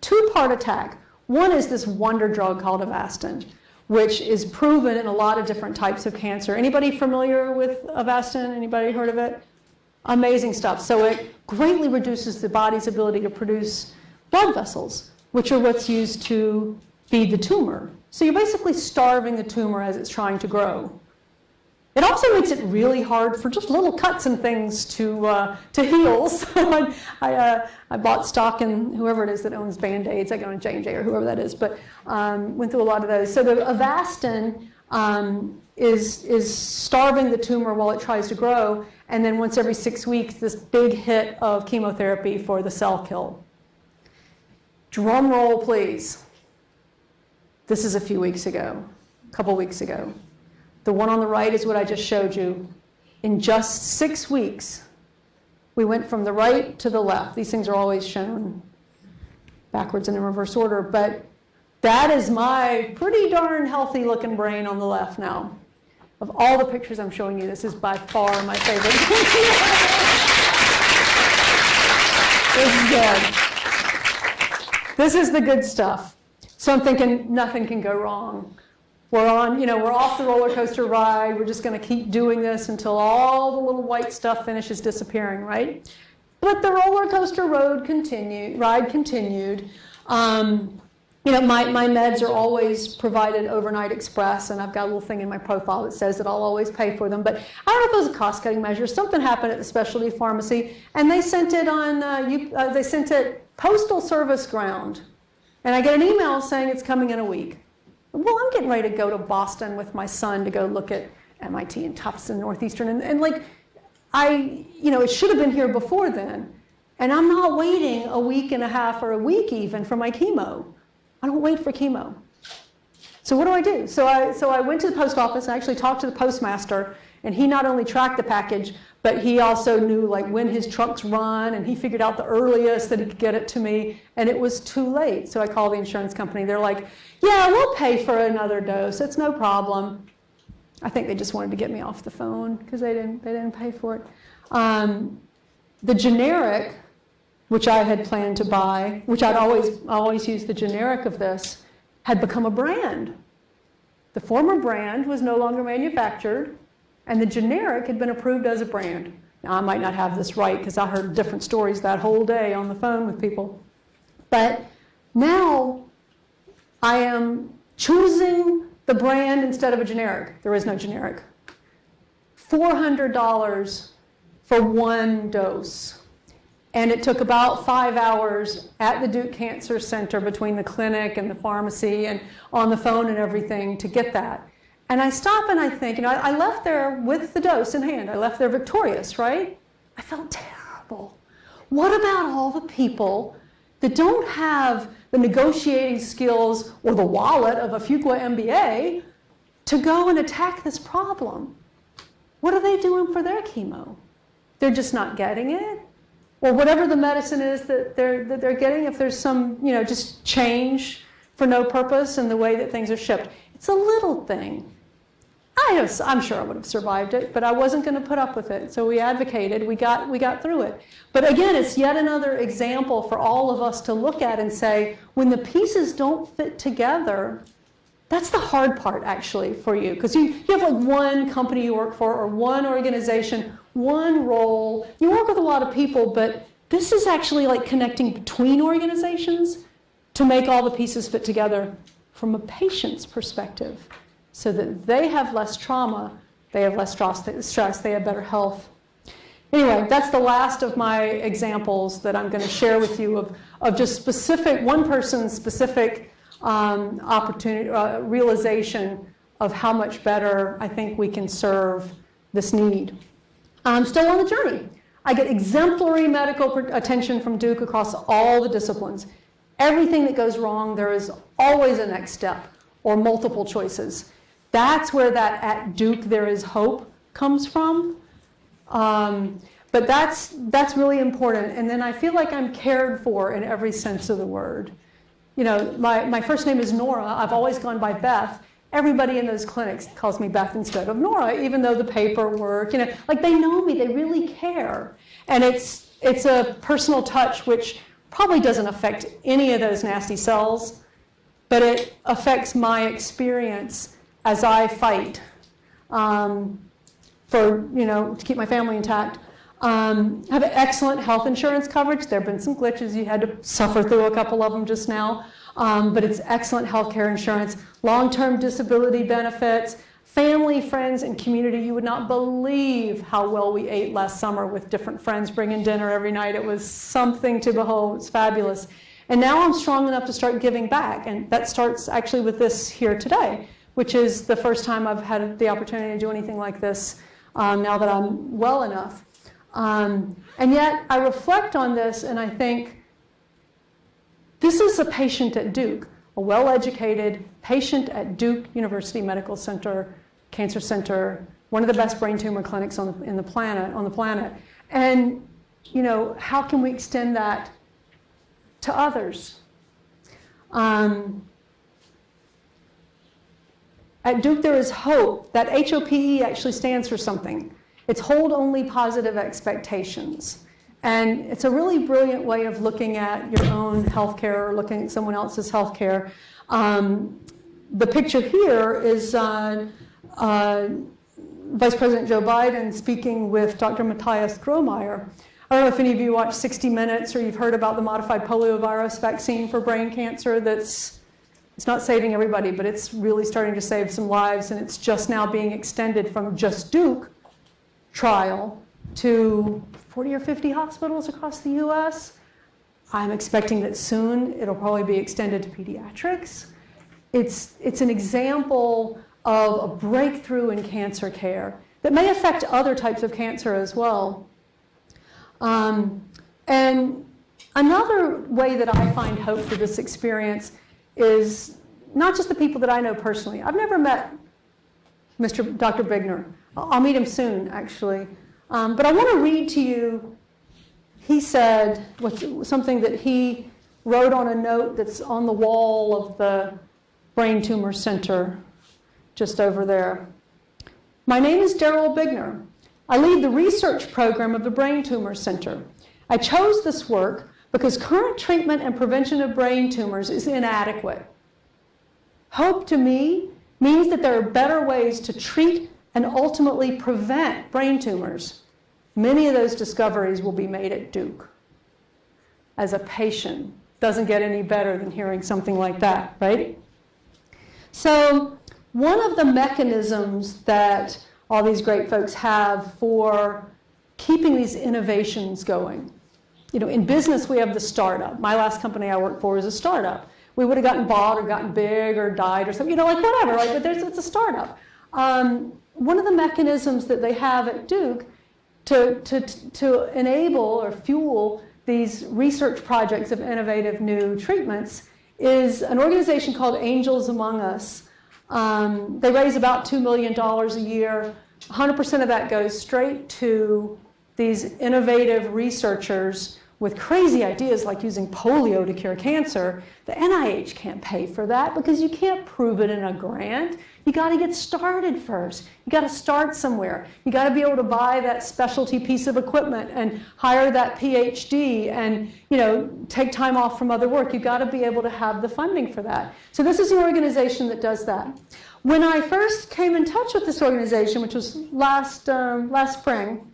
2-part attack. One is this wonder drug called Avastin, which is proven in a lot of different types of cancer. Anybody familiar with Avastin? Anybody heard of it? Amazing stuff. So it greatly reduces the body's ability to produce blood vessels, which are what's used to feed the tumor. So you're basically starving the tumor as it's trying to grow. It also makes it really hard for just little cuts and things to heal. So I bought stock in whoever it is that owns Band-Aids. I go in J&J or whoever that is, but went through a lot of those. So the Avastin is starving the tumor while it tries to grow, and then once every 6 weeks, this big hit of chemotherapy for the cell kill. Drum roll, please. This is a few weeks ago, a couple weeks ago. The one on the right is what I just showed you. In just 6 weeks, we went from the right to the left. These things are always shown backwards and in reverse order, but that is my pretty darn healthy looking brain on the left now. Of all the pictures I'm showing you, this is by far my favorite. This is good. This is the good stuff. So I'm thinking nothing can go wrong. We're off the roller coaster ride. We're just going to keep doing this until all the little white stuff finishes disappearing, right? But the roller coaster ride continued. My meds are always provided overnight express, and I've got a little thing in my profile that says that I'll always pay for them. But I don't know if it was a cost-cutting measure. Something happened at the specialty pharmacy, and they sent it they sent it postal service ground, and I get an email saying it's coming in a week. Well, I'm getting ready to go to Boston with my son to go look at MIT and Tufts and Northeastern, and it should have been here before then, and I'm not waiting a week and a half or a week even for my chemo. I don't wait for chemo. So what do I do? So I went to the post office and actually talked to the postmaster, and he not only tracked the package, but he also knew when his trucks run, and he figured out the earliest that he could get it to me, and it was too late. So I called the insurance company. They're like, yeah, we'll pay for another dose. It's no problem. I think they just wanted to get me off the phone because they didn't pay for it. The generic, which I had planned to buy, which I'd always use the generic of this, had become a brand. The former brand was no longer manufactured, and the generic had been approved as a brand. Now, I might not have this right because I heard different stories that whole day on the phone with people. But now I am choosing the brand instead of a generic. There is no generic. $400 for one dose. And it took about 5 hours at the Duke Cancer Center between the clinic and the pharmacy and on the phone and everything to get that. And I stop and I think, I left there with the dose in hand. I left there victorious, right? I felt terrible. What about all the people that don't have the negotiating skills or the wallet of a Fuqua MBA to go and attack this problem? What are they doing for their chemo? They're just not getting it? Or whatever the medicine is that they're getting, if there's some, just change for no purpose in the way that things are shipped. It's a little thing. I'm sure I would have survived it, but I wasn't going to put up with it. So we advocated, we got through it. But again, it's yet another example for all of us to look at and say, when the pieces don't fit together, that's the hard part actually for you. Because you have one company you work for or one organization, one role. You work with a lot of people, but this is actually like connecting between organizations to make all the pieces fit together from a patient's perspective so that they have less trauma, they have less stress, they have better health. Anyway, that's the last of my examples that I'm going to share with you of just specific, one person's specific opportunity, realization of how much better I think we can serve this need. I'm still on the journey. I get exemplary medical attention from Duke across all the disciplines. Everything that goes wrong, there is always a next step or multiple choices. That's where that at Duke there is hope comes from. But that's really important. And then I feel like I'm cared for in every sense of the word. My first name is Nora. I've always gone by Beth. Everybody in those clinics calls me Beth instead of Nora, even though the paperwork, they know me, they really care. And it's a personal touch which probably doesn't affect any of those nasty cells, but it affects my experience as I fight to keep my family intact. have excellent health insurance coverage. There have been some glitches. You had to suffer through a couple of them just now. But it's excellent health care insurance, long-term disability benefits, family, friends, and community. You would not believe how well we ate last summer with different friends bringing dinner every night. It was something to behold. It's fabulous. And now I'm strong enough to start giving back. And that starts actually with this here today, which is the first time I've had the opportunity to do anything like this now that I'm well enough. And yet I reflect on this and I think, this is a patient at Duke, a well-educated patient at Duke University Medical Center, Cancer Center, one of the best brain tumor clinics on the planet. And, you know, how can we extend that to others? At Duke, there is hope. That HOPE actually stands for something. It's hold only positive expectations. And it's a really brilliant way of looking at your own healthcare or looking at someone else's healthcare. The picture here is Vice President Joe Biden speaking with Dr. Matthias Grohmeyer. I don't know if any of you watched 60 Minutes or you've heard about the modified poliovirus vaccine for brain cancer. It's not saving everybody, but it's really starting to save some lives, and it's just now being extended from just Duke trial to 40 or 50 hospitals across the US. I'm expecting that soon it'll probably be extended to pediatrics. It's an example of a breakthrough in cancer care that may affect other types of cancer as well. And another way that I find hope for this experience is not just the people that I know personally. I've never met Dr. Bigner. I'll meet him soon, actually. But I want to read to you, he said, something that he wrote on a note that's on the wall of the Brain Tumor Center just over there. My name is Daryl Bigner. I lead the research program of the Brain Tumor Center. I chose this work because current treatment and prevention of brain tumors is inadequate. Hope to me means that there are better ways to treat and ultimately prevent brain tumors. Many of those discoveries will be made at Duke. As a patient, doesn't get any better than hearing something like that, right? So one of the mechanisms that all these great folks have for keeping these innovations going, you know, in business we have the startup. My last company I worked for was a startup. We would have gotten bought or gotten big or died or something, you know, like whatever, right? But it's a startup. One of the mechanisms that they have at Duke to enable or fuel these research projects of innovative new treatments is an organization called Angels Among Us. They raise about $2 million a year. 100% of that goes straight to these innovative researchers with crazy ideas like using polio to cure cancer. The NIH can't pay for that because you can't prove it in a grant. You got to get started first. You got to start somewhere. You got to be able to buy that specialty piece of equipment and hire that PhD and, you know, take time off from other work. You got to be able to have the funding for that. So this is the organization that does that. When I first came in touch with this organization, which was last spring,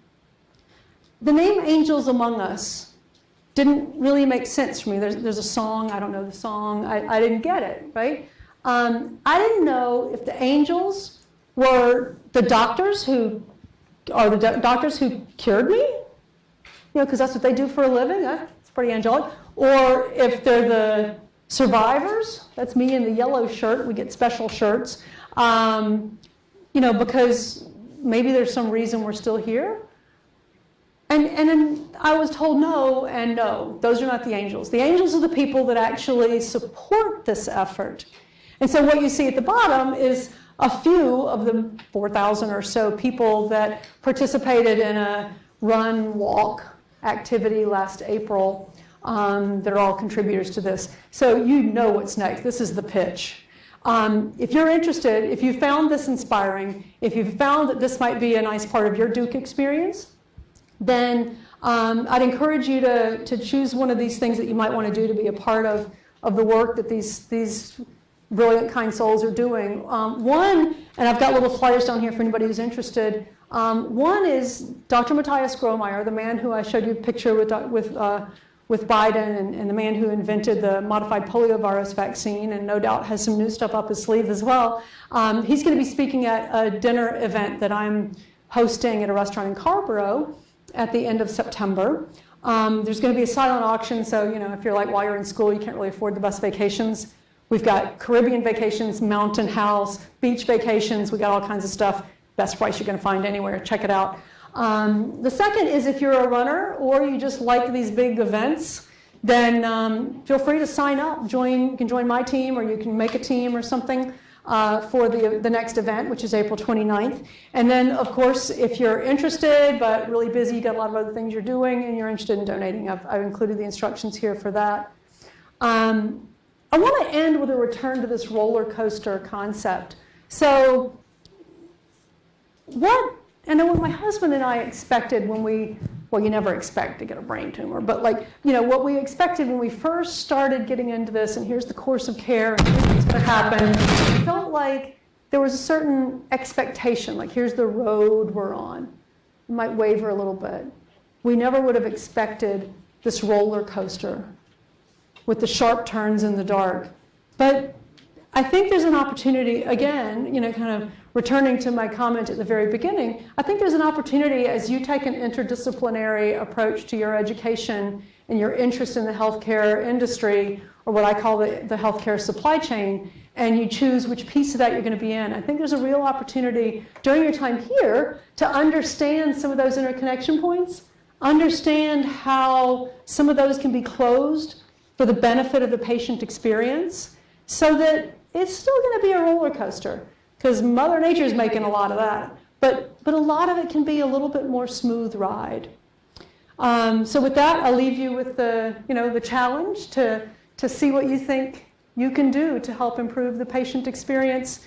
the name Angels Among Us didn't really make sense for me. There's a song, I don't know the song, I didn't get it, right? I didn't know if the angels were the doctors who cured me, you know, because that's what they do for a living. It's pretty angelic. Or if they're the survivors, that's me in the yellow shirt. We get special shirts, you know, because maybe there's some reason we're still here. And then I was told no and no. Those are not the angels. The angels are the people that actually support this effort. And so what you see at the bottom is a few of the 4,000 or so people that participated in a run-walk activity last April. They're all contributors to this. So you know what's next. This is the pitch. If you're interested, if you found this inspiring, if you found that this might be a nice part of your Duke experience, then I'd encourage you to choose one of these things that you might want to do to be a part of the work that these brilliant, kind souls are doing. One, and I've got little flyers down here for anybody who's interested, One is Dr. Matthias Grohmeyer, the man who I showed you a picture with Biden, and the man who invented the modified poliovirus vaccine, and no doubt has some new stuff up his sleeve as well. He's going to be speaking at a dinner event that I'm hosting at a restaurant in Carborough at the end of September. There's going to be a silent auction, so if you're like, while you're in school, you can't really afford the best vacations. We've got Caribbean vacations, mountain house, beach vacations. We got all kinds of stuff. Best price you're going to find anywhere. Check it out. The second is, if you're a runner or you just like these big events, then feel free to sign up. You can join my team, or you can make a team or something for the next event, which is April 29th. And then, of course, if you're interested but really busy, you got a lot of other things you're doing, and you're interested in donating, I've included the instructions here for that. I want to end with a return to this roller coaster concept. So what my husband and I expected when you never expect to get a brain tumor, but what we expected when we first started getting into this, and here's the course of care, and here's what's going to happen, it felt like there was a certain expectation, like here's the road we're on. It might waver a little bit. We never would have expected this roller coaster with the sharp turns in the dark. But I think there's an opportunity, again, kind of returning to my comment at the very beginning, I think there's an opportunity as you take an interdisciplinary approach to your education and your interest in the healthcare industry, or what I call the healthcare supply chain, and you choose which piece of that you're going to be in. I think there's a real opportunity during your time here to understand some of those interconnection points, understand how some of those can be closed for the benefit of the patient experience, so that it's still going to be a roller coaster, because Mother Nature's making a lot of that. But a lot of it can be a little bit more smooth ride. So with that, I'll leave you with the challenge to see what you think you can do to help improve the patient experience,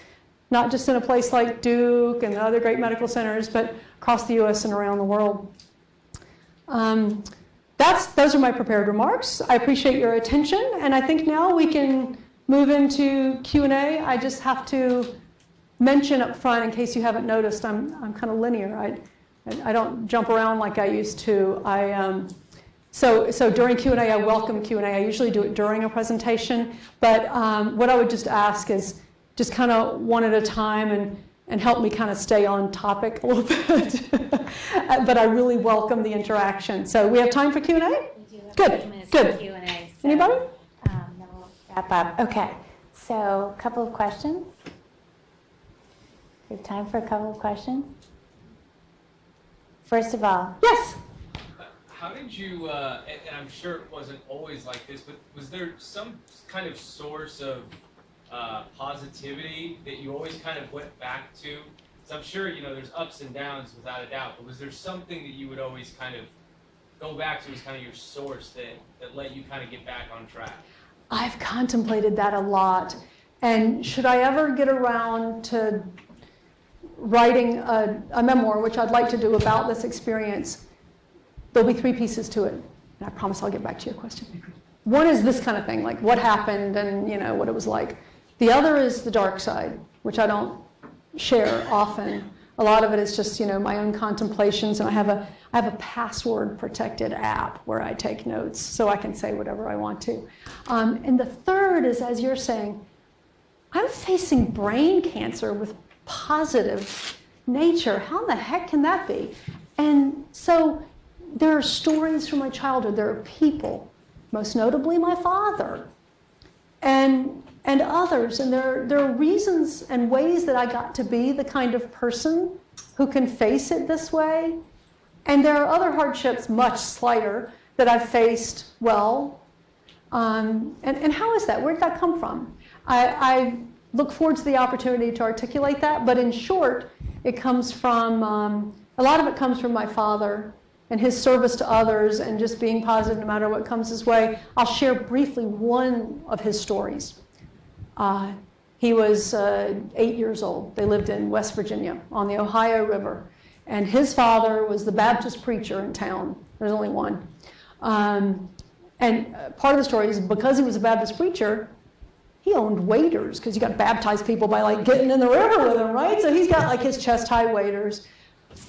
not just in a place like Duke and other great medical centers, but across the U.S. and around the world. Those are my prepared remarks. I appreciate your attention, and I think now we can move into Q&A. I just have to mention up front, in case you haven't noticed, I'm kind of linear. I don't jump around like I used to. So during Q&A, I welcome Q&A. I usually do it during a presentation, but what I would just ask is just kind of one at a time and help me kind of stay on topic a little bit. But I really welcome the interaction. So we have time for Q&A?
We do have
Good.
for Q&A. So,
Anybody?
Then we'll wrap up. Okay. So a couple of questions. We have time for a couple of questions. First of all.
Yes.
How did you, and I'm sure it wasn't always like this, but was there some kind of source of positivity that you always kind of went back to? So I'm sure, there's ups and downs without a doubt, but was there something that you would always kind of go back to as kind of your source that let you kind of get back on track?
I've contemplated that a lot. And should I ever get around to writing a memoir, which I'd like to do about this experience, there'll be three pieces to it. And I promise I'll get back to your question. One is this kind of thing, like what happened and what it was like. The other is the dark side, which I don't share often. A lot of it is just my own contemplations, and I have a password protected app where I take notes so I can say whatever I want to. And the third is, as you're saying, I'm facing brain cancer with positive nature. How the heck can that be? And so there are stories from my childhood. There are people, most notably my father, and others. And there are reasons and ways that I got to be the kind of person who can face it this way. And there are other hardships, much slighter, that I've faced well. And how is that? Where did that come from? I look forward to the opportunity to articulate that. But in short, it comes from, a lot of it comes from my father and his service to others and just being positive no matter what comes his way. I'll share briefly one of his stories. He was 8 years old. They lived in West Virginia on the Ohio River. And his father was the Baptist preacher in town. There's only one. And part of the story is because he was a Baptist preacher, he owned waders, because you got to baptize people by getting in the river with them, right? So he's got his chest-high waders.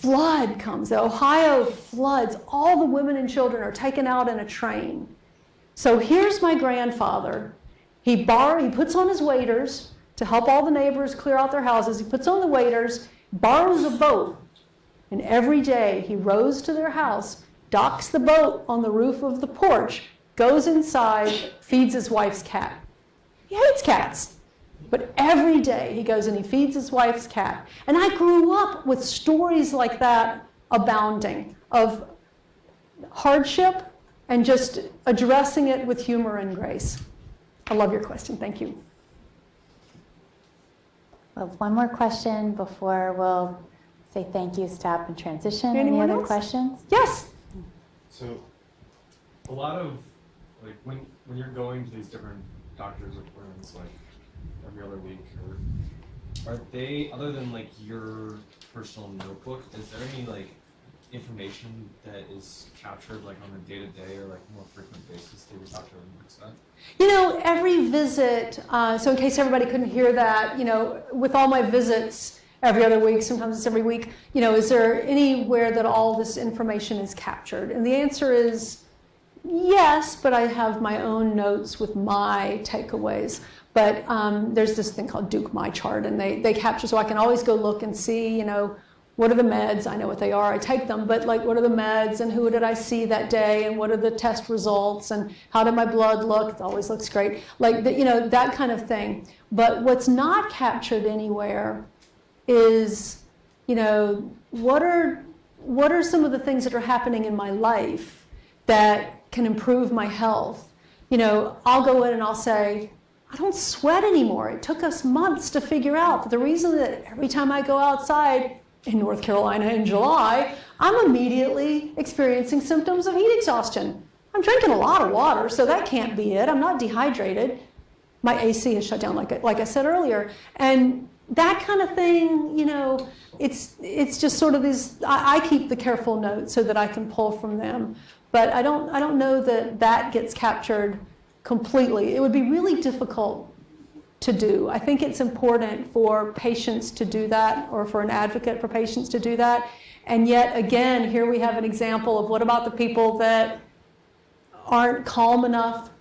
flood comes. The Ohio floods. All the women and children are taken out in a train. So here's my grandfather. He puts on his waders to help all the neighbors clear out their houses. He puts on the waders, borrows a boat, and every day he rows to their house, docks the boat on the roof of the porch, goes inside, feeds his wife's cat. He hates cats. But every day he goes and he feeds his wife's cat. And I grew up with stories like that abounding of hardship and just addressing it with humor and grace. I love your question. Thank you.
Well, one more question before we'll say thank you, stop, and transition.
Anyone
Any other
else?
questions?
Yes.
So, a lot of, like, when you're going to these different doctors' appointments, like, every other week, or are they, other than, like, your personal notebook, is there any, like, information that is captured, like, on a day-to-day or, like, more frequent basis that your doctor looks at?
You know, every visit, so in case everybody couldn't hear that, you know, with all my visits every other week, sometimes it's every week, you know, is there anywhere that all this information is captured? And the answer is yes, but I have my own notes with my takeaways. But there's this thing called Duke My Chart, and they capture, so I can always go look and see, you know, what are the meds? I know what they are, I take them, but like what are the meds and who did I see that day and what are the test results and how did my blood look? It always looks great. Like, you know, that kind of thing. But what's not captured anywhere is, you know, what are some of the things that are happening in my life that can improve my health? You know, I'll go in and I'll say, I don't sweat anymore. It took us months to figure out that the reason that every time I go outside in North Carolina in July, I'm immediately experiencing symptoms of heat exhaustion. I'm drinking a lot of water, so that can't be it. I'm not dehydrated. My AC is shut down, like I said earlier. And that kind of thing, you know, it's just sort of these, I keep the careful notes so that I can pull from them. But I don't know that gets captured completely. It would be really difficult to do. I think it's important for patients to do that, or for an advocate for patients to do that. And yet again, here we have an example of what about the people that aren't calm enough,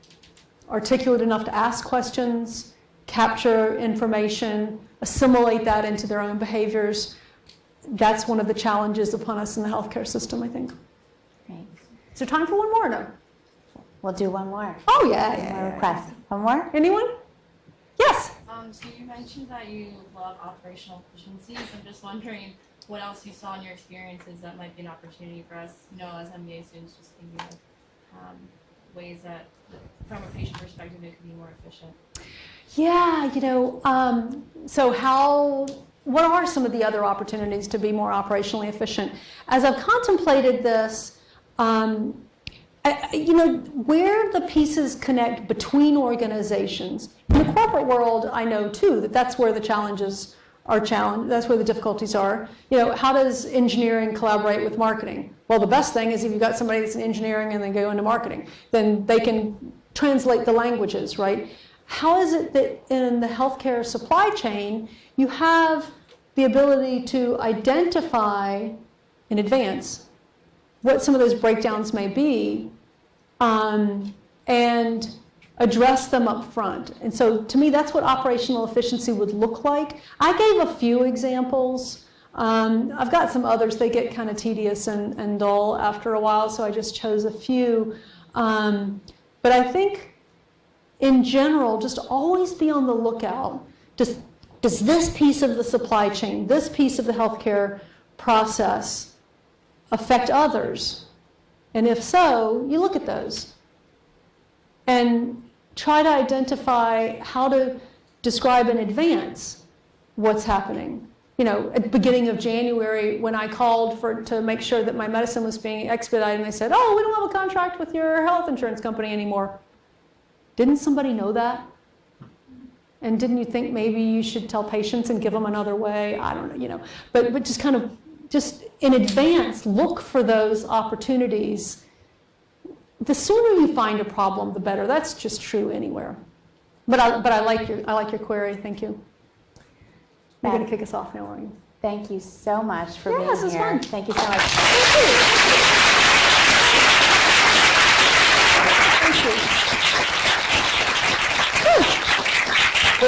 articulate enough to ask questions, capture information, assimilate that into their own behaviors. That's one of the challenges upon us in the healthcare system, I think.
Great.
Is there time for one more or no?
We'll do one more.
Oh, yeah.
One more request. One more?
Anyone? Yes?
So you mentioned that you love operational efficiencies. I'm just wondering what else you saw in your experiences that might be an opportunity for us, you know, as MBA students, just thinking of ways that, from a patient perspective, it could be more efficient.
Yeah, you know, so what are some of the other opportunities to be more operationally efficient? As I've contemplated this, you know, where the pieces connect between organizations. In the corporate world, I know too that that's where the challenges are that's where the difficulties are. You know, how does engineering collaborate with marketing? Well, the best thing is if you've got somebody that's in engineering and they go into marketing, then they can translate the languages, right? How is it that in the healthcare supply chain, you have the ability to identify in advance what some of those breakdowns may be, and address them up front. And so to me, that's what operational efficiency would look like. I gave a few examples. I've got some others. They get kind of tedious and dull after a while, so I just chose a few. But I think in general, just always be on the lookout. Does this piece of the supply chain, this piece of the healthcare process affect others? And if so, you look at those and try to identify how to describe in advance what's happening. You know, at the beginning of January, when I called to make sure that my medicine was being expedited, and they said, oh, we don't have a contract with your health insurance company anymore. Didn't somebody know that? And didn't you think maybe you should tell patients and give them another way? I don't know, you know. But just kind of, just in advance, look for those opportunities. The sooner you find a problem, the better. That's just true anywhere. But I like your query. Thank you. You're going to kick us off now, aren't you?
Thank you so much for
Yeah,
being
this is
here.
fun.
Thank you so much.
Thank you.